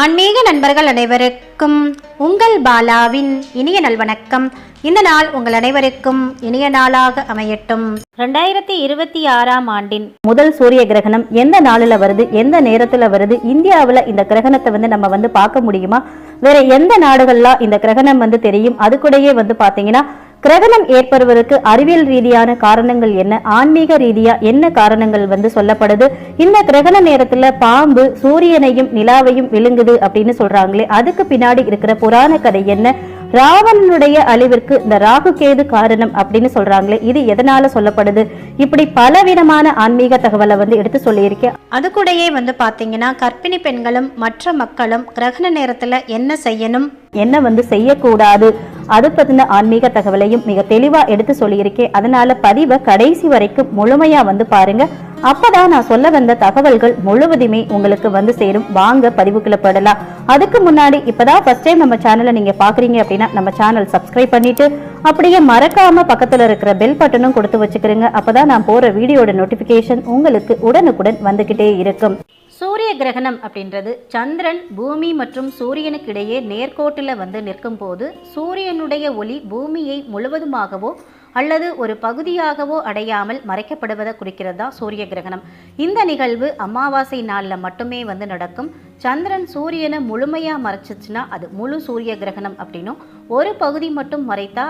ஆன்மீக நண்பர்கள் அனைவருக்கும் உங்கள் பாலாவின் இனிய நல்வணக்கம். இந்த நாள் உங்கள் அனைவருக்கும் இனிய நாளாக அமையட்டும். 2026ஆம் ஆண்டின் முதல் சூரிய கிரகணம் எந்த நாளில் வருது, எந்த நேரத்தில் வருது, இந்தியாவில் இந்த கிரகணத்தை நம்ம பார்க்க முடியுமா? வேற எந்த நாடுகள்லாம் இந்த கிரகணம் தெரியும்? அது கூடயே பார்த்தீங்கன்னா கிரகணம் ஏற்படுவதற்கு அறிவியல் ரீதியான காரணங்கள் என்ன, ஆன்மீக ரீதியா என்ன காரணங்கள் சொல்லப்படுது? இந்த கிரகண நேரத்துல பாம்பு சூரியனையும் நிலாவையும் விழுங்குது அப்படின்னு சொல்றாங்களே, அதுக்கு பின்னாடி இருக்கிற புராண கதை என்ன? ராவணனுடைய அழிவிற்கு இந்த ராகு கேது காரணம் அப்படின்னு சொல்றாங்களே, இது எதனால சொல்லப்படுது? இப்படி பலவிதமான ஆன்மீக தகவலை எடுத்து சொல்லியிருக்கேன். அது கூடயே பாத்தீங்கன்னா கர்ப்பிணி பெண்களும் மற்ற மக்களும் கிரகண நேரத்துல என்ன செய்யணும், என்ன செய்யக்கூடாது, அது பத்தின ஆன்மீக தகவலையும் மிக தெளிவா எடுத்து சொல்லியிருக்கேன். அதனால பதிவை கடைசி வரைக்கும் முழுமையா பாருங்க. அப்பதான் நான் சொல்ல வந்த தகவல்கள் முழுவதுமே உங்களுக்கு சேரும். வாங்க பதிவுக்குள்ள படலாம். அதுக்கு முன்னாடி இப்பதான் ஃபர்ஸ்ட் டைம் நம்ம சேனலை நீங்க பாக்குறீங்க அப்படின்னா நம்ம சேனல் சப்ஸ்கிரைப் பண்ணிட்டு அப்படியே மறக்காம பக்கத்துல இருக்கிற பெல் பட்டனும் கொடுத்து வச்சுக்கிறீங்க. அப்பதான் நான் போற வீடியோட நோட்டிபிகேஷன் உங்களுக்கு உடனுக்குடன் வந்துகிட்டே இருக்கும். சூரிய கிரகணம் அப்படின்றது சந்திரன் பூமி மற்றும் சூரியனுக்கு இடையே நேர்கோட்டில் நிற்கும் போது சூரியனுடைய ஒளி பூமியை முழுவதுமாகவோ அல்லது ஒரு பகுதியாகவோ அடையாமல் மறைக்கப்படுவதை குறிக்கிறதா சூரிய கிரகணம். இந்த நிகழ்வு அமாவாசை நாளில் மட்டுமே நடக்கும். சந்திரன் சூரியனை முழுமையாக மறைச்சிச்சுன்னா அது முழு சூரிய கிரகணம் அப்படின்னும், ஒரு பகுதி மட்டும் மறைத்தா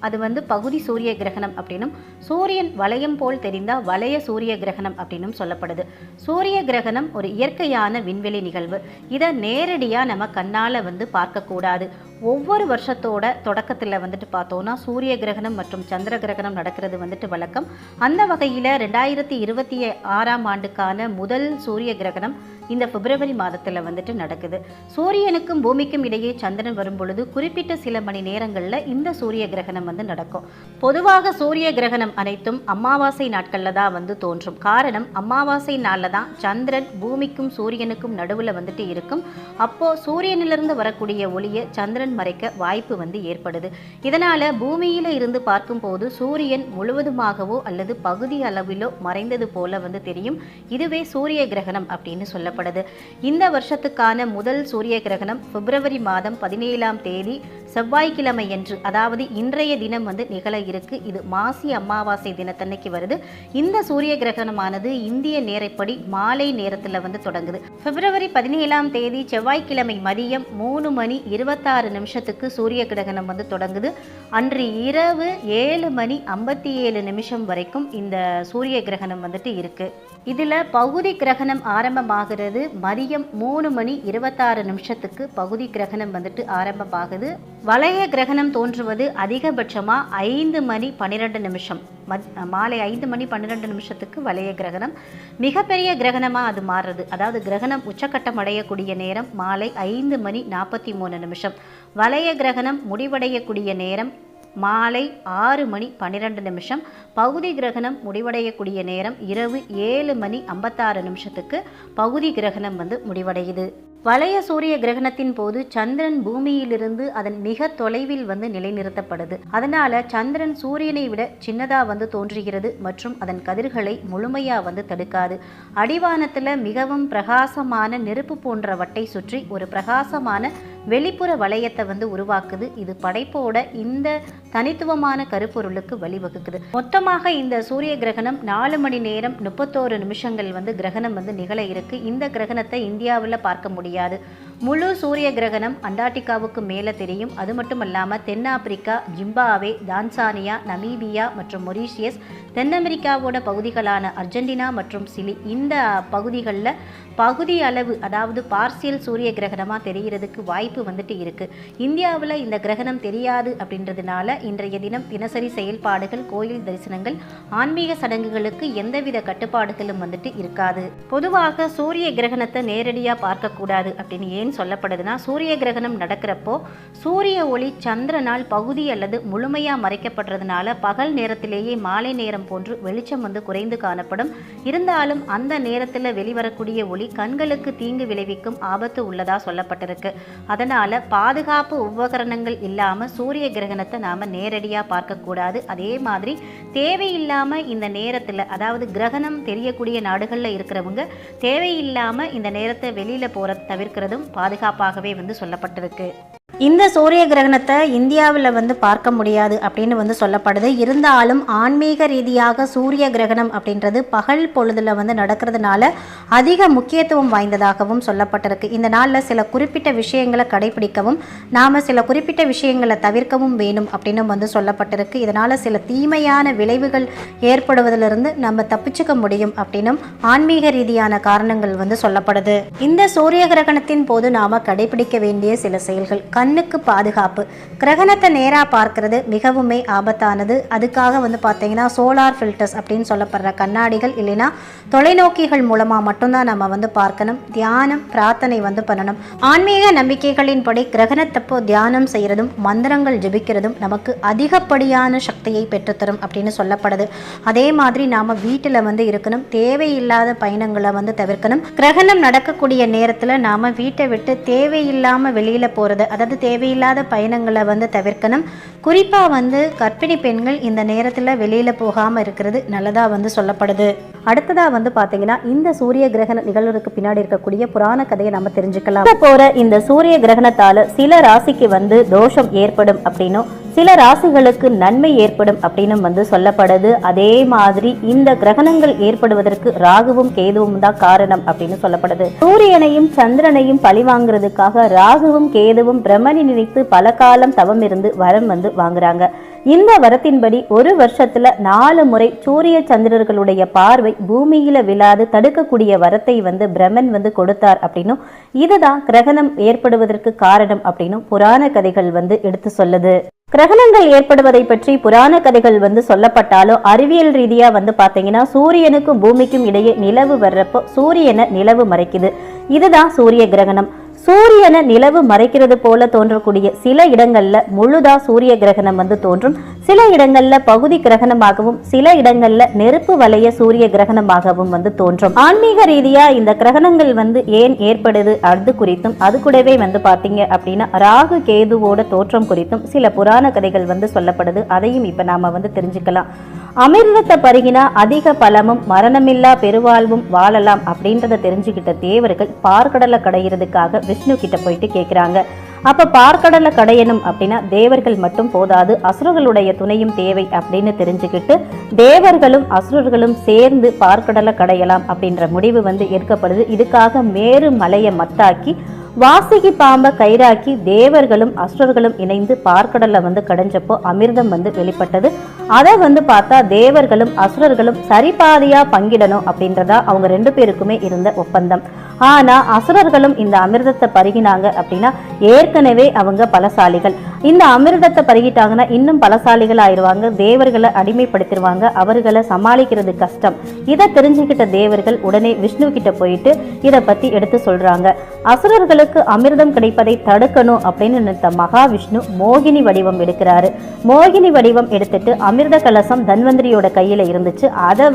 அது பகுதி சூரிய கிரகணம் அப்படின்னும், சூரியன் வளையம் போல் தெரிந்தா வளைய சூரிய கிரகணம் அப்படின்னும் சொல்லப்படுது. சூரிய கிரகணம் ஒரு இயற்கையான விண்வெளி நிகழ்வு. இதை நேரடியாக நம்ம கண்ணால் பார்க்கக்கூடாது. ஒவ்வொரு வருஷத்தோட தொடக்கத்தில் பார்த்தோன்னா சூரிய கிரகணம் மற்றும் சந்திர கிரகணம் நடக்கிறது வழக்கம். அந்த வகையில் 2026ஆம் ஆண்டுக்கான முதல் சூரிய கிரகணம் இந்த பிப்ரவரி மாதத்தில் நடக்குது. சூரியனுக்கும் பூமிக்கும் இடையே சந்திரன் வரும் பொழுது குறிப்பிட்ட சில மணி நேரங்களில் இந்த சூரிய கிரகணம் நடக்கும். பொதுவாக சூரிய கிரகணம் அனைத்தும் அமாவாசை நாட்களில் தான் தோன்றும். காரணம், அமாவாசை நாளில் தான் சந்திரன் பூமிக்கும் சூரியனுக்கும் நடுவில் இருக்கும். அப்போ சூரியனிலிருந்து வரக்கூடிய ஒளியை சந்திரன் மறைக்க வாய்ப்பு ஏற்படுது. இதனால பூமியில இருந்து பார்க்கும் போது சூரியன் முழுவதுமாகவோ அல்லது பகுதி அளவிலோ மறைந்தது போல தெரியும். இதுவே சூரிய கிரகணம் அப்படின்னு சொல்லப்படுது. இந்த வருஷத்துக்கான முதல் சூரிய கிரகணம் பிப்ரவரி மாதம் 17ஆம் தேதி செவ்வாய்க்கிழமை என்று, அதாவது இன்றைய தினம் நிகழ இருக்கு. இது மாசி அமாவாசை தினத்தன்னைக்கு வருது. இந்த சூரிய கிரகணமானது இந்திய நேரப்படி மாலை நேரத்தில் தொடங்குது. பிப்ரவரி 17ஆம் தேதி செவ்வாய்க்கிழமை மதியம் 3:26 சூரிய கிரகணம் தொடங்குது. அன்று இரவு 7:57 வரைக்கும் இந்த சூரிய கிரகணம் இருக்கு. இதுல பகுதி கிரகணம் ஆரம்பமாகிறது மதியம் 3:26 பகுதி கிரகணம் ஆரம்பமாகுது. வளைய கிரகணம் தோன்றுவது அதிகபட்சமா 5:12 மாலை 5:12 வளைய கிரகணம். மிகப்பெரிய கிரகணமா அது மாறுறது, அதாவது கிரகணம் உச்சக்கட்டம் அடையக்கூடிய நேரம் மாலை 5:43. வளைய கிரகணம் முடிவடையக்கூடிய நேரம் மாலை 6:12. பகுதி கிரகணம் முடிவடையக்கூடிய நேரம் இரவு 7:56 பகுதி கிரகணம் முடிவடையுது. வளைய சூரிய கிரகணத்தின் போது சந்திரன் பூமியிலிருந்து அதன் மிக தொலைவில் நிலைநிறுத்தப்படுது. அதனால சந்திரன் சூரியனை விட சின்னதா தோன்றுகிறது மற்றும் அதன் கதிர்களை முழுமையா தடுக்காது. அடிவானத்துல மிகவும் பிரகாசமான நெருப்பு போன்ற வட்டை சுற்றி ஒரு பிரகாசமான வெளிப்புற வளையத்தை உருவாக்குது. இது படைப்போட இந்த தனித்துவமான கருப்பொருளுக்கு வழிவகுக்குது. மொத்தமாக இந்த சூரிய கிரகணம் 4 மணி நேரம் 31 நிமிஷங்கள் கிரகணம் நிகழ இருக்கு. இந்த கிரகணத்தை இந்தியாவில் பார்க்க முடியாது. முழு சூரிய கிரகணம் அண்டார்டிகாவுக்கு மேலே தெரியும். அது மட்டும் இல்லாமல் தென்னாப்பிரிக்கா, ஜிம்பாவே, தான்சானியா, நமீபியா மற்றும் மொரீஷியஸ், தென் அமெரிக்காவோட பகுதிகளான அர்ஜென்டினா மற்றும் சிலி, இந்த பகுதிகளில் பகுதி அளவு, அதாவது பார்சியல் சூரிய கிரகணமாக தெரிகிறதுக்கு வாய்ப்பு இருக்கு. இந்தியாவில் இந்த கிரகணம் தெரியாது அப்படின்றதுனால இன்றைய தினம் தினசரி செயல்பாடுகள், கோயில் தரிசனங்கள், ஆன்மீக சடங்குகளுக்கு எந்தவித கட்டுப்பாடுகளும் இருக்காது. பொதுவாக சூரிய கிரகணத்தை நேரடியாக பார்க்கக்கூடாது அப்படின்னு ஏன் சொல்லப்படுதுன்னா, சூரிய கிரகணம் நடக்கிறப்போ சூரிய ஒளி சந்திரனால் பகுதி அல்லது முழுமையா மறைக்கப்படுறதுனால பகல் நேரத்திலேயே மாலை நேரம் போன்று வெளிச்சம் குறைந்து காணப்படும். இருந்தாலும் அந்த நேரத்தில் வெளிவரக்கூடிய ஒளி கண்களுக்கு தீங்கு விளைவிக்கும் ஆபத்து உள்ளதா சொல்லப்பட்டிருக்கு. அதனால பாதுகாப்பு உபகரணங்கள் இல்லாம சூரிய கிரகணத்தை நாம நேரடியா பார்க்க கூடாது. அதே மாதிரி தேவையில்லாம இந்த நேரத்துல, அதாவது கிரகணம் தெரியக்கூடிய நாடுகள்ல இருக்கிறவங்க தேவையில்லாம இந்த நேரத்தை வெளியில போற தவிர்க்கிறதும் பாதுகாப்பாகவே சொல்லப்பட்டிருக்கு. இந்த சூரிய கிரகணத்தை இந்தியாவில் பார்க்க முடியாது அப்படின்னு சொல்லப்படுது. இருந்தாலும் ஆன்மீக ரீதியாக சூரிய கிரகணம் அப்படின்றது பகல் பொழுதுல நடக்கிறதுனால அதிக முக்கியத்துவம் வாய்ந்ததாகவும் சொல்லப்பட்டிருக்கு. இந்த நாளில் சில குறிப்பிட்ட விஷயங்களை கடைபிடிக்கவும் நாம் சில குறிப்பிட்ட விஷயங்களை தவிர்க்கவும் வேணும் அப்படின்னு சொல்லப்பட்டிருக்கு. இதனால் சில தீமையான விளைவுகள் ஏற்படுவதிலிருந்து நம்ம தப்பிச்சுக்க முடியும் அப்படின்னும் ஆன்மீக ரீதியான காரணங்கள் சொல்லப்படுது. இந்த சூரிய கிரகணத்தின் போது நாம் கடைபிடிக்க வேண்டிய சில செயல்கள். கண்ணுக்கு பாதுகாப்பு. கிரகணத்தை நேராக பார்க்கறது மிகவுமே ஆபத்தானது. அதுக்காக பார்த்தீங்கன்னா சோலார் ஃபில்டர்ஸ் அப்படின்னு சொல்லப்படுற கண்ணாடிகள் இல்லைன்னா தொலைநோக்கிகள் மூலமாக மட்டும்தான் நம்ம பார்க்கணும். தியானம் பிரார்த்தனை பண்ணணும். ஆன்மீக நம்பிக்கைகளின்படி கிரகணத்தப்போ தியானம் செய்யறதும் மந்திரங்கள் ஜபிக்கிறதும் நமக்கு அதிகப்படியான சக்தியை பெற்றுத்தரும் அப்படின்னு சொல்லப்படுது. அதே மாதிரி நாம வீட்டில் இருக்கணும். தேவையில்லாத பயணங்களை தவிர்க்கணும். கிரகணம் நடக்கக்கூடிய நேரத்தில் நாம வீட்டை விட்டு தேவையில்லாம வெளியில போறது, அதாவது தேவையில்லாத பயணங்களை தவிர்க்கணும். குறிப்பாக கர்ப்பிணி பெண்கள் இந்த நேரத்தில் வெளியில் போகாமல் இருக்கிறது நல்லதாக சொல்லப்படுது. அடுத்ததாக பார்த்தீங்கன்னா இந்த சூரிய கிரகண நிகழ்வுக்கு பின்னாடி இருக்கக்கூடிய புராண கதையை நம்ம தெரிஞ்சுக்கலாம். போற இந்த சூரிய கிரகணத்தால சில ராசிக்கு தோஷம் ஏற்படும் அப்படின்னும் சில ராசிகளுக்கு நன்மை ஏற்படும் அப்படின்னு சொல்லப்படுது. அதே மாதிரி இந்த கிரகணங்கள் ஏற்படுவதற்கு ராகுவும் கேதுவும் தான் காரணம் அப்படின்னு சொல்லப்படுது. சூரியனையும் சந்திரனையும் பழிவாங்கிறதுக்காக ராகுவும் கேதுவும் பிரம்மனை நினைத்து பல காலம் தவம் இருந்து வரம் வாங்குறாங்க. இந்த வரத்தின்படி ஒரு வருஷத்துல 4 முறை சூரிய சந்திரர்களுடைய பார்வை பூமியில விழாது தடுக்கக்கூடிய வரத்தை பிரம்மன் கொடுத்தார் அப்படின்னும் இதுதான் கிரகணம் ஏற்படுவதற்கு காரணம் அப்படின்னும் புராண கதைகள் எடுத்து சொல்லுது. கிரகணங்கள் ஏற்படுவதை பற்றி புராண கதைகள் சொல்லப்பட்டாலும் அறிவியல் ரீதியா பாத்தீங்கன்னா சூரியனுக்கும் பூமிக்கும் இடையே நிலவு வர்றப்போ சூரியனை நிலவு மறைக்குது. இதுதான் சூரிய கிரகணம். சூரியனை நிலவு மறைக்கிறது போல தோன்றக்கூடிய சில இடங்கள்ல முழுதா சூரிய கிரகணம் தோன்றும். சில இடங்கள்ல பகுதி கிரகணமாகவும் சில இடங்கள்ல நெருப்பு வளைய சூரிய கிரகணமாகவும் தோன்றும். ஆன்மீக ரீதியா இந்த கிரகணங்கள் ஏன் ஏற்படுது அது குறித்தும் அது கூடவே பாத்தீங்க அப்படின்னா ராகு கேதுவோட தோற்றம் குறித்தும் சில புராண கதைகள் சொல்லப்படுது. அதையும் இப்ப நாம தெரிஞ்சுக்கலாம். அமிர்தத்தை பருகினா அதிக பலமும் மரணமில்லா பெருவாழ்வும் வாழலாம் அப்படின்றத தெரிஞ்சுக்கிட்ட தேவர்கள் பார்க்கடலை கடையிறதுக்காக விஷ்ணு கிட்ட போயிட்டு கேட்கிறாங்க. அப்ப பார்க்கடலை கடையணும் அப்படின்னா தேவர்கள் மட்டும் போதாது, அசுரர்களுடைய துணையும் தேவை அப்படின்னு தெரிஞ்சுக்கிட்டு தேவர்களும் அசுரர்களும் சேர்ந்து பார்க்கடலை கடையலாம் அப்படின்ற முடிவு ஏற்கப்படுது. இதுக்காக மேரு மலையை மத்தாக்கி வாசுகி பாம்பை கயிறாக்கி தேவர்களும் அசுரர்களும் இணைந்து பார்க்கடல்ல கடைஞ்சப்போ அமிர்தம் வெளிப்பட்டது. அதை பார்த்தா தேவர்களும் அசுரர்களும் சரிபாதியா பங்கிடணும் அப்படின்றதா அவங்க 2 பேருக்குமே இருந்த ஒப்பந்தம். ஆனா அசுரர்களும் இந்த அமிர்தத்தை பருகினாங்க அப்படின்னா ஏற்கனவே அவங்க பலசாலிகள். இந்த அமிர்தத்தை பருகிட்டாங்கன்னா இன்னும் பலசாலிகள் ஆயிடுவாங்க. தேவர்களை அடிமைப்படுத்திடுவாங்க. அவர்களை சமாளிக்கிறது கஷ்டம். இதை தெரிஞ்சுக்கிட்ட தேவர்கள் உடனே விஷ்ணு கிட்ட போயிட்டு இதை பத்தி எடுத்து சொல்றாங்க. அசுரர்களுக்கு அமிர்தம் கிடைப்பதை தடுக்கணும் அப்படின்னு நினைத்த மகாவிஷ்ணு மோகினி வடிவம் எடுக்கிறாரு. மோகினி வடிவம் எடுத்துட்டு அமிர்த கலசம் தன்வந்திரியோட கையில இருந்துச்சு. அதை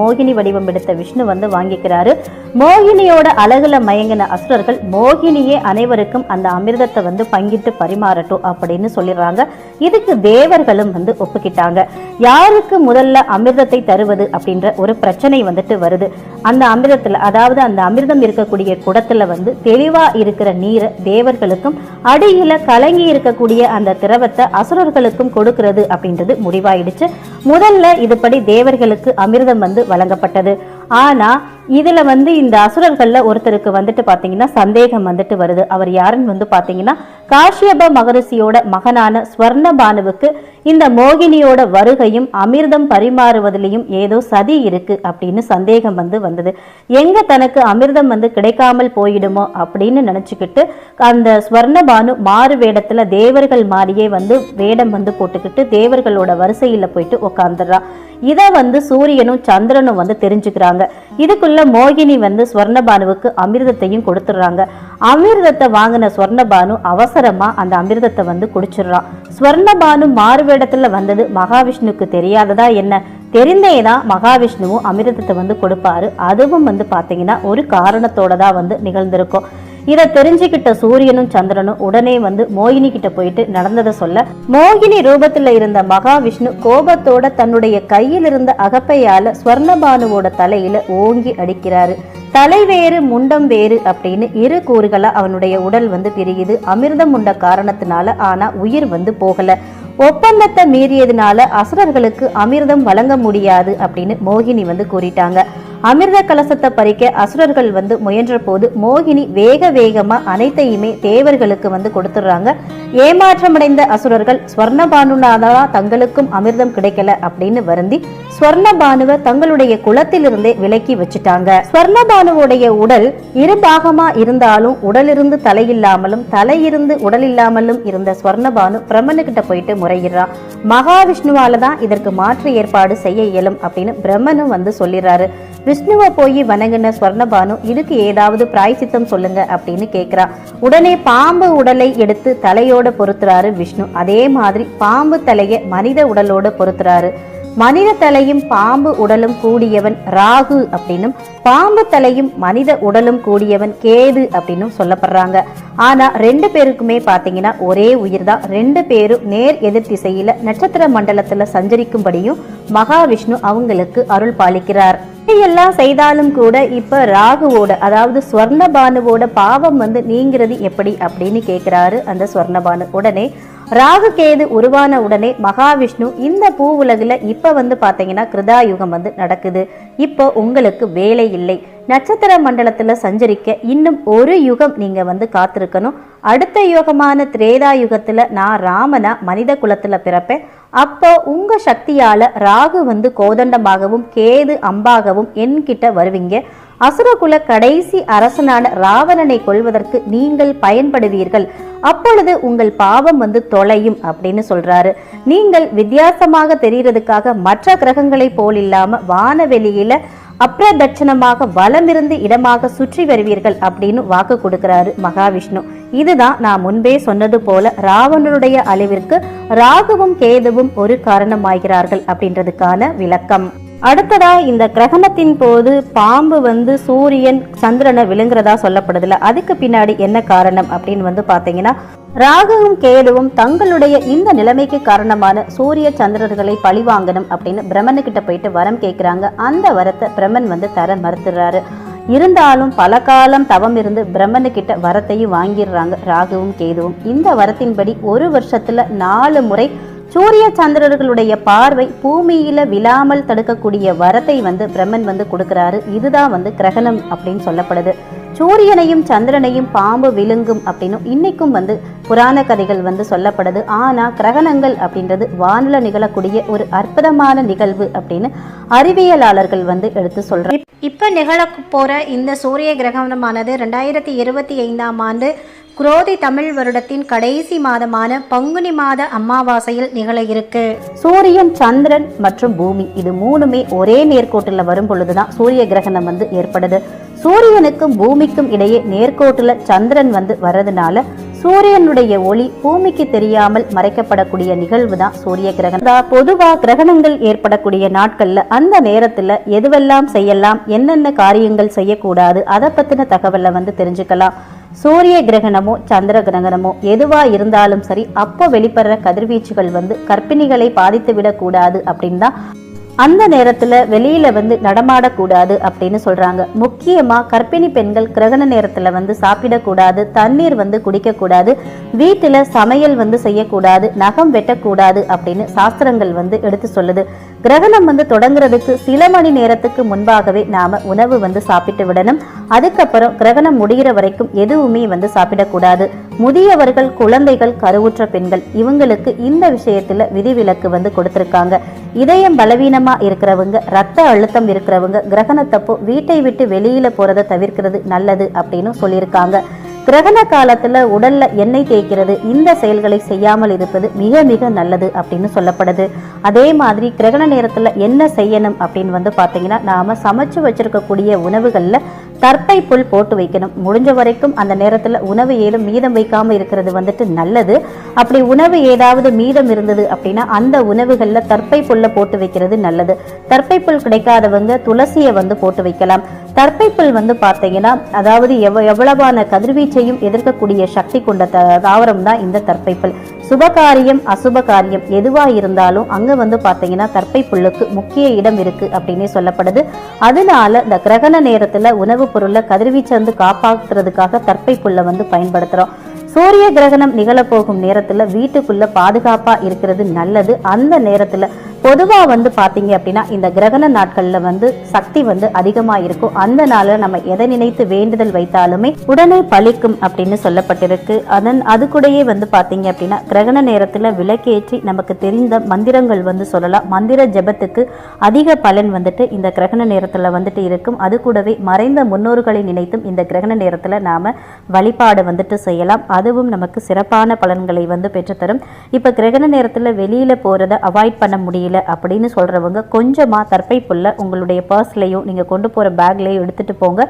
மோகினி வடிவம் எடுத்த விஷ்ணு வாங்கிக்கிறாரு. மோகினியோட அழகுல மயங்கின அசுரர்கள் மோகினியே அனைவருக்கும் அந்த அமிர்தத்தை பங்கிட்டு பரிமாறட்டும் அப்படின்னு சொல்லிடுறாங்க. இதுக்கு தேவர்களும் ஒப்புக்கிட்டாங்க. யாருக்கு முதல்ல அமிர்தத்தை தருவது அப்படின்ற ஒரு பிரச்சனை வருது. அந்த அமிர்தத்துல, அதாவது அந்த அமிர்தம் இருக்கக்கூடிய குடத்துல தெளிவா இருக்கிற நீரை தேவர்களுக்கும் அடியில கலங்கி இருக்கக்கூடிய அந்த திரவத்தை அசுரர்களுக்கும் கொடுக்கிறது அப்படின்றது முடிவாயிடுச்சு. முதல்ல இதுபடி தேவர்களுக்கு அமிர்தம் வழங்கப்பட்டது. ஆனா இதுல இந்த அசுரர்கள்ல ஒருத்தருக்கு பாத்தீங்கன்னா சந்தேகம் வருது. அவர் யாருன்னு பாத்தீங்கன்னா காஷ்யப மகரிஷியோட மகனான ஸ்வர்ணபானுவுக்கு இந்த மோகினியோட வருகையும் அமிர்தம் பரிமாறுவதிலையும் ஏதோ சதி இருக்கு அப்படின்னு சந்தேகம் வந்தது. எங்க தனக்கு அமிர்தம் கிடைக்காமல் போயிடுமோ அப்படின்னு நினைச்சுக்கிட்டு அந்த ஸ்வர்ணபானு மாறு வேடத்துல தேவர்கள் மாதிரியே வேடம் போட்டுக்கிட்டு தேவர்களோட வரிசையில போயிட்டு உட்கார்ந்துடுறா. இதை சூரியனும் சந்திரனும் தெரிஞ்சுக்கிறாங்க. இதுக்குள்ள மோகினி ஸ்வர்ணபானுவுக்கு அமிர்தத்தையும் கொடுத்துடுறாங்க. அமிர்தத்தை வாங்கின ஸ்வர்ணபானு அவசரமா அந்த அமிர்தத்தை குடிச்சிடுறான். ஸ்வர்ணபானு மாறுவேடத்துல வந்தது மகாவிஷ்ணுக்கு தெரியாததா என்ன? தெரிந்தேதான் மகாவிஷ்ணுவும் அமிர்தத்தை கொடுப்பாரு. அதுவும் பாத்தீங்கன்னா ஒரு காரணத்தோட தான் நிகழ்ந்திருக்கும். இதை தெரிஞ்சுக்கிட்ட சூரியனும் சந்திரனும் உடனே வந்து மோகினி கிட்ட போயிட்டு நடந்ததை சொல்ல, மோகினி ரூபத்துல இருந்த மகாவிஷ்ணு கோபத்தோட தன்னுடைய கையில் இருந்த அகப்பையால ஸ்வர்ணபானுவோட தலையில ஓங்கி அடிக்கிறாரு. தலை வேறு முண்டம் வேறு அப்படின்னு இரு கூறுகளா அவனுடைய உடல் வந்து பிரியுது. அமிர்தம் உண்ட காரணத்தினால ஆனா உயிர் வந்து போகல. ஒப்பந்தத்தை மீறியதுனால அசுரர்களுக்கு அமிர்தம் வழங்க முடியாது அப்படின்னு மோகினி வந்து கூறிட்டாங்க. அமிர்த கலசத்தை பறிக்க அசுரர்கள் வந்து முயன்ற போது மோகினி வேகமா அனைத்தையுமே தேவர்களுக்கு வந்து கொடுத்துடுறாங்க. ஏமாற்றமடைந்த அசுரர்கள் ஸ்வர்ணபானுனாதான் தங்களுக்கும் அமிர்தம் கிடைக்கல அப்படின்னு வருந்தி ஸ்வர்ணபானுவை தங்களுடைய குலத்திலிருந்தே விலக்கி வச்சுட்டாங்க. ஸ்வர்ணபானுவோடைய உடல் இருபாகமா இருந்தாலும் உடலிருந்து தலையில்லாமலும் தலையிருந்து உடல் இல்லாமலும் இருந்த ஸ்வர்ணபானு பிரம்மனுக்கிட்ட போயிட்டு முறையிடுறான். மகாவிஷ்ணுவால தான் இதற்கு மாற்று ஏற்பாடு செய்ய இயலும் அப்படின்னு பிரம்மனும் வந்து சொல்லிடுறாரு. விஷ்ணுவை போய் வணங்கின ஸ்வர்ணபானு இதுக்கு ஏதாவது பிராய்சித்தம் சொல்லுங்க அப்படின்னு கேட்கிறா. உடனே பாம்பு உடலை எடுத்து தலையோட பொருத்துறாரு விஷ்ணு. அதே மாதிரி பாம்பு தலைய மனித உடலோட பொருத்துறாரு. மனித தலையும் பாம்பு உடலும் கூடியவன் ராகு அப்படின்னும் பாம்பு தலையும் மனித உடலும் கூடியவன் கேது அப்படின்னும் சொல்லப்படுறாங்க. ஆனா 2 பேருக்குமே பாத்தீங்கன்னா ஒரே உயிர் தான். 2 பேரும் நேர் எதிர் திசையில நட்சத்திர மண்டலத்துல சஞ்சரிக்கும்படியும் மகாவிஷ்ணு அவங்களுக்கு அருள் பாலிக்கிறார். எல்லாம் செய்தாலும் கூட இப்ப ராகுவோட அதாவது ஸ்வர்ணபானுவோட பாவம் வந்து நீங்கிறது எப்படி அப்படின்னு கேட்கிறாரு அந்த ஸ்வர்ணபானு. உடனே ராகு கேது உருவான உடனே மகாவிஷ்ணு இந்த பூ உலகில் இப்போ வந்து பார்த்தீங்கன்னா கிருதாயுகம் வந்து நடக்குது. இப்போ உங்களுக்கு வேலை இல்லை. நட்சத்திர மண்டலத்தில் சஞ்சரிக்க இன்னும் ஒரு யுகம் நீங்கள் வந்து காத்திருக்கணும். அடுத்த யுகமான திரேதா யுகத்தில் நான் ராமனா மனித குலத்தில் பிறப்பேன். அப்போ உங்க சக்தியால ராகு வந்து கோதண்டமாகவும் கேது அம்பாகவும் என்கிட்ட வருவீங்க. அசுரகுல கடைசி அரசனான ராவணனை கொள்வதற்கு நீங்கள் பயன்படுவீர்கள். அப்பொழுது உங்கள் பாவம் வந்து தொலையும் அப்படின்னு சொல்றாரு. நீங்கள் வித்தியாசமாக தெரிகிறதுக்காக மற்ற கிரகங்களை போல் இல்லாம வானவெளியில அப்பிரதட்சணமாக வலமிருந்து இடமாக சுற்றி வருவீர்கள் அப்படின்னு வாக்கு கொடுக்கிறாரு மகாவிஷ்ணு. இதுதான் நான் முன்பே சொன்னது போல ராவணனுடைய அழிவிற்கு ராகுவும் கேதுவும் ஒரு காரணமாகிறார்கள் அப்படின்றதுக்கான விளக்கம். அடுத்ததா இந்த கிரகணத்தின் போது பாம்பு வந்து சூரியன் சந்திரனை விழுங்குறதா சொல்லப்படுதுல, அதுக்கு பின்னாடி என்ன காரணம் அப்படின்னு வந்து பாத்தீங்கன்னா, ராகுவும் கேதுவும் தங்களுடைய இந்த நிலைமைக்கு காரணமான சூரிய சந்திரர்களை பழிவாங்கணும் அப்படின்னு பிரம்மனுக்கிட்ட போயிட்டு வரம் கேட்கிறாங்க. அந்த வரத்தை பிரம்மன் வந்து தர மறுத்துறாரு. இருந்தாலும் பல காலம் தவம் இருந்து பிரம்மனுக்கிட்ட வரத்தையும் வாங்கிடுறாங்க ராகுவும் கேதுவும். இந்த வரத்தின்படி ஒரு வருஷத்துல 4 முறை சூரிய சந்திரர்களுடைய பார்வை பூமியில விழாமல் தடுக்கக்கூடிய வரத்தை வந்து பிரம்மன் வந்து கொடுக்கிறாரு. இதுதான் வந்து கிரகணம் அப்படின்னு சொல்லப்படுது. சூரியனையும் சந்திரனையும் பாம்பு விழுங்கும் அப்படின்னு இன்னைக்கும் வந்து புராண கதைகள் வந்து சொல்லப்படுது. ஆனா கிரகணங்கள் அப்படின்றது வானில நிகழக்கூடிய ஒரு அற்புதமான நிகழ்வு அப்படின்னு அறிவியலாளர்கள் வந்து எடுத்து சொல்றாங்க. இப்ப நிகழ போற இந்த சூரிய கிரகணமானது 2025ஆம் ஆண்டு குரோதி தமிழ் வருடத்தின் கடைசி மாதமான பங்குனி மாத அமாவாசையில் நிகழ இருக்கு. சூரியன் சந்திரன் மற்றும் பூமி இது 3மே ஒரே நேர்கோட்டில் வரும் பொழுதுதான் சூரிய கிரகணம் வந்து ஏற்படுது. சூரியனுக்கும் பூமிக்கும் இடையே நேர்கோட்டுல சந்திரன் வந்து வர்றதுனால சூரியனுடைய ஒளி பூமிக்கு தெரியாமல் மறைக்கப்படக்கூடிய நிகழ்வு தான் சூரிய கிரகணம். பொதுவா கிரகணங்கள் ஏற்படக்கூடிய நாட்கள்ல அந்த நேரத்துல எதுவெல்லாம் செய்யலாம், என்னென்ன காரியங்கள் செய்யக்கூடாது, அதை பத்தின தகவலை வந்து தெரிஞ்சுக்கலாம். சூரிய கிரகணமோ சந்திர கிரகணமோ எதுவா இருந்தாலும் சரி, அப்போ வெளிப்படுற கதிர்வீச்சுகள் வந்து கர்ப்பிணிகளை பாதித்து விடக்கூடாது அப்படின்னு தான் அந்த நேரத்துல வெளியில வந்து நடமாடக்கூடாது அப்படின்னு சொல்றாங்க. முக்கியமா கர்ப்பிணி பெண்கள் கிரகண நேரத்துல வந்து சாப்பிடக்கூடாது, தண்ணீர் வந்து குடிக்க கூடாது, வீட்டுல சமையல் வந்து செய்யக்கூடாது, நகம் வெட்டக்கூடாது அப்படின்னு சாஸ்திரங்கள் வந்து எடுத்து சொல்லுது. கிரகணம் வந்து தொடங்குறதுக்கு சில மணி நேரத்துக்கு முன்பாகவே நாம உணவு வந்து சாப்பிட்டு விடணும். அதுக்கப்புறம் கிரகணம் முடிகிற வரைக்கும் எதுவுமே வந்து சாப்பிடக்கூடாது. முதியவர்கள், குழந்தைகள், கருவுற்ற பெண்கள் இவங்களுக்கு இந்த விஷயத்துல விதிவிலக்கு வந்து கொடுத்திருக்காங்க. இதயம் பலவீனமா இருக்கிறவங்க, ரத்த அழுத்தம் இருக்கிறவங்க கிரகணத்தப்போ வீட்டை விட்டு வெளியில போறதை தவிர்க்கிறது நல்லது அப்படின்னு சொல்லியிருக்காங்க. கிரகண காலத்துல உடல்ல எண்ணெய் தேய்க்கிறது, இந்த செயல்களை செய்யாமல் இருப்பது மிக மிக நல்லது அப்படின்னு சொல்லப்படுது. அதே மாதிரி கிரகண நேரத்துல என்ன செய்யணும் அப்படின்னு வந்து பாத்தீங்கன்னா, நாம சமைச்சு வச்சிருக்கக்கூடிய உணவுகள்ல தர்ப்பை புல் போட்டு வைக்கணும். முடிஞ்ச வரைக்கும் அந்த நேரத்துல உணவு ஏதும் மீதம் வைக்காம இருக்கிறது வந்துட்டு நல்லது. அப்படி உணவு ஏதாவது மீதம் இருந்தது அப்படின்னா அந்த உணவுகள்ல தர்ப்பை புல்ல போட்டு வைக்கிறது நல்லது. தர்ப்பை புல் கிடைக்காதவங்க துளசியை வந்து போட்டு வைக்கலாம். தர்ப்பைப்புல் வந்து பார்த்தீங்கன்னா அதாவது எவ்வளவான கதிர்வீச்சையும் எதிர்க்கக்கூடிய சக்தி கொண்ட தாவரம் தான் இந்த தர்ப்பைப்புல். சுபகாரியம் அசுபகாரியம் எதுவா இருந்தாலும் அங்க வந்து பார்த்தீங்கன்னா தர்ப்பைப்புல்லுக்கு முக்கிய இடம் இருக்கு அப்படின்னே சொல்லப்படுது. அதனால இந்த கிரகண நேரத்துல உணவுப் பொருளை கதிர்வீச்சை வந்து காப்பாற்றுறதுக்காக தர்ப்பைப்புல்லை வந்து பயன்படுத்துறோம். சூரிய கிரகணம் நிகழப்போகும் நேரத்துல வீட்டுக்குள்ள பாதுகாப்பா இருக்கிறது நல்லது. அந்த நேரத்துல பொதுவா வந்து பாத்தீங்க அப்படின்னா இந்த கிரகண நாட்கள்ல வந்து சக்தி வந்து அதிகமா இருக்கும். அந்த நாள்ல நம்ம எதை நினைத்து வேண்டுதல் வைத்தாலுமே உடனே பலிக்கும் அப்படின்னு சொல்லப்பட்டிருக்கு. அது கூடயே வந்து பாத்தீங்க அப்படின்னா கிரகண நேரத்துல விளக்கேற்றி நமக்கு தெரிந்த மந்திரங்கள் வந்து சொல்லலாம். மந்திர ஜபத்துக்கு அதிக பலன் வந்துட்டு இந்த கிரகண நேரத்துல வந்துட்டு இருக்கும். அது கூடவே மறைந்த முன்னோர்களை நினைத்தும் இந்த கிரகண நேரத்துல நாம வழிபாடு வந்துட்டு செய்யலாம். அதுவும் நமக்கு சிறப்பான பலன்களை வந்து பெற்றுத்தரும். இப்ப கிரகண நேரத்துல வெளியில போறதை அவாய்ட் பண்ண முடியல அப்படின்னு சொல்றவங்க கொஞ்சமா தர்ப்பைப்புல்ல உங்களுடைய பர்ஸ்லயோ நீங்க கொண்டு போற பேக்லயோ எடுத்துட்டு போங்க.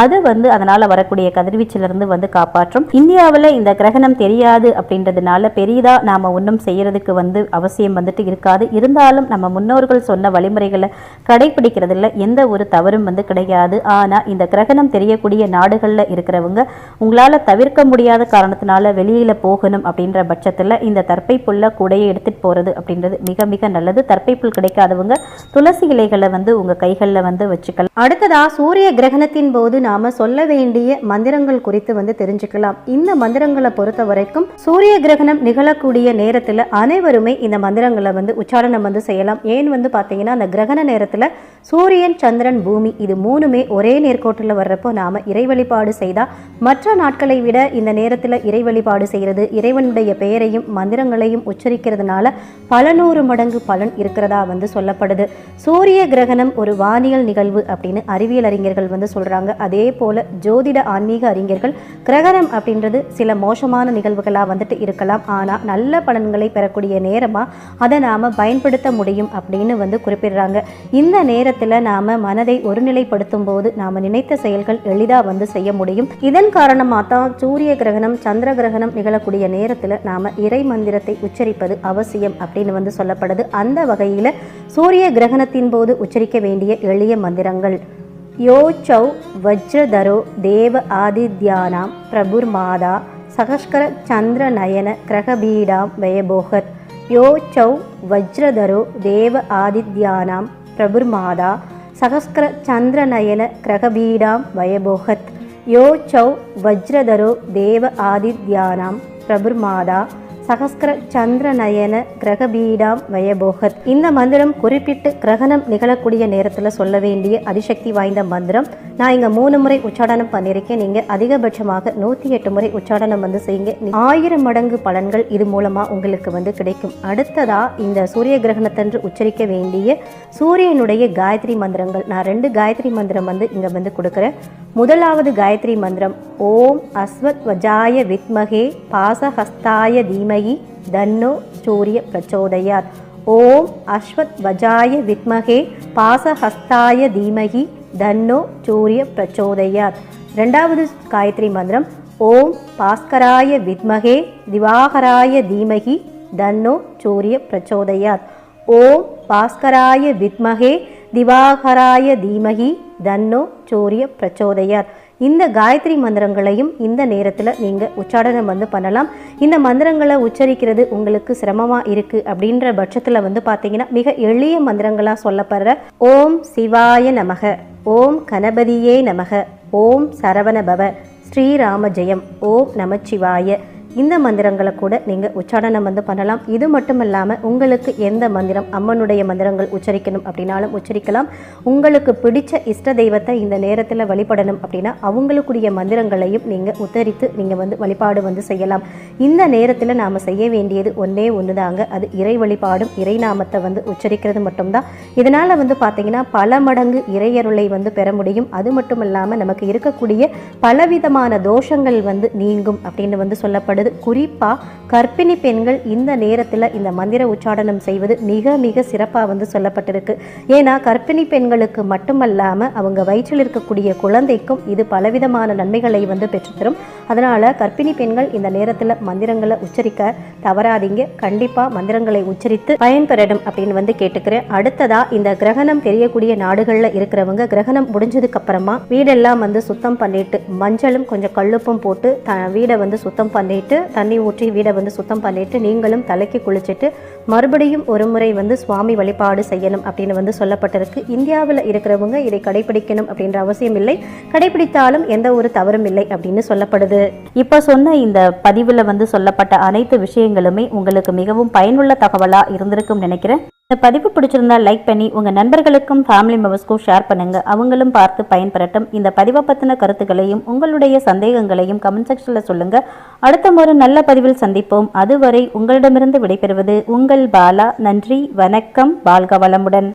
அது வந்து அதனால வரக்கூடிய கதிர்வீச்சிலிருந்து வந்து காப்பாற்றும். இந்தியாவில் இந்த கிரகணம் தெரியாது அப்படின்றதுனால பெரிதா நாம ஒன்றும் செய்யறதுக்கு வந்து அவசியம் வந்துட்டு இருக்காது. இருந்தாலும் நம்ம முன்னோர்கள் சொன்ன வழிமுறைகளை கடைபிடிக்கிறதுல எந்த ஒரு தவறும் வந்து கிடையாது. ஆனா இந்த கிரகணம் தெரியக்கூடிய நாடுகள்ல இருக்கிறவங்க உங்களால தவிர்க்க முடியாத காரணத்தினால வெளியில போகணும் அப்படின்ற பட்சத்துல இந்த தர்ப்பைப்புல்ல கூடையை எடுத்துட்டு போறது அப்படின்றது மிக மிக நல்லது. தர்ப்பைப்புல் கிடைக்காதவங்க துளசி இலைகளை வந்து உங்க கைகளில் வந்து வச்சுக்கலாம். அடுத்ததா சூரிய கிரகணத்தின் போது நாம சொல்ல வேண்டிய மந்திரங்கள் குறித்து வந்து தெரிஞ்சுக்கலாம். இந்த மந்திரங்களை பொறுத்த வரைக்கும் சூரிய கிரகணம் நிகழக்கூடிய நேரத்துல அனைவருமே இந்த மந்திரங்களை வந்து உச்சாரணம் வந்து செய்யலாம். ஏன் வந்து பாத்தீங்கன்னா அந்த கிரகண நேரத்துல சூரியன் சந்திரன் பூமி இது மூணுமே ஒரே நேர்கோட்டில் வர்றப்போ நாம இறை வழிபாடு செய்தா மற்ற நாட்களை விட இந்த நேரத்துல இறை வழிபாடு செய்யறது இறைவனுடைய பெயரையும் மந்திரங்களையும் உச்சரிக்கிறதுனால பல நூறு மடங்கு பலன் இருக்கிறதா வந்து சொல்லப்படுது. சூரிய கிரகணம் ஒரு வானியல் நிகழ்வு அப்படின்னு அறிவியல் அறிஞர்கள் வந்து சொல்றாங்க. அதே போல ஜோதிட ஆன்மீக அறிஞர்கள் கிரகணம் அப்படின்றது சில மோசமான நிகழ்வுகளா வந்துட்டு இருக்கலாம். ஆனா நல்ல பலன்களை பெறக்கூடிய நேரமா அதை நாம பயன்படுத்த முடியும் அப்படின்னு வந்து குறிப்பிடுறாங்க. இந்த நேரத்துல நாம மனதை ஒருநிலைப்படுத்தும் போது நாம நினைத்த செயல்கள் எளிதா வந்து செய்ய முடியும். இதன் காரணமா தான் சூரிய கிரகணம் சந்திர கிரகணம் நிகழக்கூடிய நேரத்துல நாம இறை மந்திரத்தை உச்சரிப்பது அவசியம் அப்படின்னு வந்து சொல்லப்படுது. அந்த வகையில சூரிய கிரகணத்தின் போது உச்சரிக்க வேண்டிய எளிய மந்திரங்கள் யோ சௌ வஜ்ரதரோ தேவ ஆதித்யானாம் பிரபுர்மாதா சகஸ்கர சந்திர நயன கிரகபீடாம் வயபோகத். யோ சௌ வஜ்ரதரோ தேவ ஆதித்யானாம் பிரபுர்மாதா சகஸ்கர சந்திர நயன கிரகபீடாம் வயபோகத். யோ சௌ வஜ்ரதரோ தேவ ஆதித்யானாம் பிரபுர்மாதா சகஸ்கர சந்திர நயன கிரகபீடாம் வயபோகத். இந்த மந்திரம் குறிப்பிட்டு கிரகணம் நிகழக்கூடிய நேரத்தில் சொல்ல வேண்டிய அதிசக்தி வாய்ந்த மந்திரம். நான் இங்கே 3 முறை உச்சாடனம் பண்ணியிருக்கேன். நீங்கள் அதிகபட்சமாக 108 முறை உச்சாடனம் வந்து செய்யுங்க. 1000 மடங்கு பலன்கள் இது மூலமாக உங்களுக்கு வந்து கிடைக்கும். அடுத்ததா இந்த சூரிய கிரகணத்தன்று உச்சரிக்க வேண்டிய சூரியனுடைய காயத்ரி மந்திரங்கள். நான் 2 காயத்ரி மந்திரம் வந்து இங்கே வந்து கொடுக்குறேன். முதலாவது காயத்ரி மந்திரம் ஓம் அஸ்வத் வஜாய வித்மகே பாசஹஸ்தாய தீமகி தன்னோ சூரிய பிரச்சோதயாத். ஓம் அஸ்வத் வஜாய வித்மகே பாசஹஸ்தாய தீமகி தன்னோ சூரிய பிரச்சோதயாத். இரண்டாவது காயத்ரி மந்திரம் ஓம் பாஸ்கராய வித்மகே திவாகராய தீமகி தன்னோ சூரிய பிரச்சோதயாத். ஓம் பாஸ்கராய வித்மகே திவாகராய தீமகி தன்னோ சூரிய பிரச்சோதயாத். இந்த காயத்ரி மந்திரங்களையும் இந்த நேரத்தில் நீங்கள் உச்சாடனம் வந்து பண்ணலாம். இந்த மந்திரங்களை உச்சரிக்கிறது உங்களுக்கு சிரமமாக இருக்குது அப்படின்ற பட்சத்தில் வந்து பார்த்தீங்கன்னா மிக எளிய மந்திரங்களாக சொல்லப்படுற ஓம் சிவாய நமக, ஓம் கணபதியே நமக, ஓம் சரவணபவ, ஸ்ரீராம ஜெயம், ஓம் நமச்சிவாய இந்த மந்திரங்களை கூட நீங்கள் உச்சாடனம் வந்து பண்ணலாம். இது மட்டும் இல்லாமல் உங்களுக்கு எந்த மந்திரம் அம்மனுடைய மந்திரங்கள் உச்சரிக்கணும் அப்படின்னாலும் உச்சரிக்கலாம். உங்களுக்கு பிடிச்ச இஷ்ட தெய்வத்தை இந்த நேரத்தில் வழிபடணும் அப்படின்னா அவங்களுக்குரிய மந்திரங்களையும் நீங்கள் உத்தரித்து நீங்கள் வந்து வழிபாடு வந்து செய்யலாம். இந்த நேரத்தில் நாம் செய்ய வேண்டியது ஒன்றே ஒன்று தாங்க, அது இறை வழிபாடும் இறை நாமத்தை வந்து உச்சரிக்கிறது மட்டும்தான். இதனால் வந்து பார்த்தீங்கன்னா பல மடங்கு இறையருளை வந்து பெற முடியும். அது மட்டும் இல்லாமல் நமக்கு இருக்கக்கூடிய பலவிதமான தோஷங்கள் வந்து நீங்கும் அப்படின்னு வந்து சொல்லப்படுது. சொல்லப்படுது. குறிப்பாக கர்ப்பிணி பெண்கள் இந்த நேரத்தில் இந்த மந்திர உச்சாடனம் செய்வது மிக மிக சிறப்பாக சொல்லப்பட்டிருக்கு. ஏன்னா கர்ப்பிணி பெண்களுக்கு மட்டுமல்லாமல் அவங்க வயிற்றில் இருக்கக்கூடிய குழந்தைக்கும் இது பலவிதமான நன்மைகளை பெற்றுத்தரும். அதனால் கர்ப்பிணி பெண்கள் இந்த நேரத்தில் மந்திரங்களை உச்சரிக்க தவறாதீங்க. கண்டிப்பாக மந்திரங்களை உச்சரித்து பயன்பெறணும் அப்படின்னு கேட்டுக்கிறேன். அடுத்ததா இந்த கிரகணம் தெரியக்கூடிய நாடுகளில் இருக்கிறவங்க கிரகணம் முடிஞ்சதுக்கு அப்புறமா வீடெல்லாம் சுத்தம் பண்ணிட்டு மஞ்சளும் கொஞ்சம் கல்லுப்பும் போட்டு வீடை சுத்தம் பண்ணிட்டு தண்ணி ஊற்றி வீடை சுத்தம் பண்ணிட்டு நீங்களும் தலைக்கு குளிச்சுட்டு மறுபடியும் ஒரு முறை சுவாமி வழிபாடு செய்யணும் அப்படின்னு சொல்லப்பட்டிருக்கு. இந்தியாவில் இருக்கிறவங்க இதை கடைபிடிக்கணும் அப்படின்ற அவசியம் இல்லை. கடைபிடித்தாலும் எந்த ஒரு தவறும் இல்லை அப்படின்னு சொல்லப்படுது. இப்ப சொன்ன இந்த பதிவுல சொல்லப்பட்ட அனைத்து விஷயங்களுமே உங்களுக்கு மிகவும் பயனுள்ள தகவலா இருந்திருக்கும் நினைக்கிறேன். இந்த பதிவு பிடிச்சிருந்தா லைக் பண்ணி உங்க நண்பர்களுக்கும் ஃபேமிலி மெம்பர்ஸ்க்கும் ஷேர் பண்ணுங்க. அவங்களும் பார்த்து பயன்பெறட்டும். இந்த பதிவை பத்தின கருத்துக்களையும் உங்களுடைய சந்தேகங்களையும் கமெண்ட் செக்ஷன்ல சொல்லுங்க. அடுத்த ஒரு நல்ல பதிவில் சந்திப்போம். அதுவரை உங்களிடமிருந்து விடைபெறுவது உங்கள் பாலா. நன்றி, வணக்கம், வாழ்க வளமுடன்.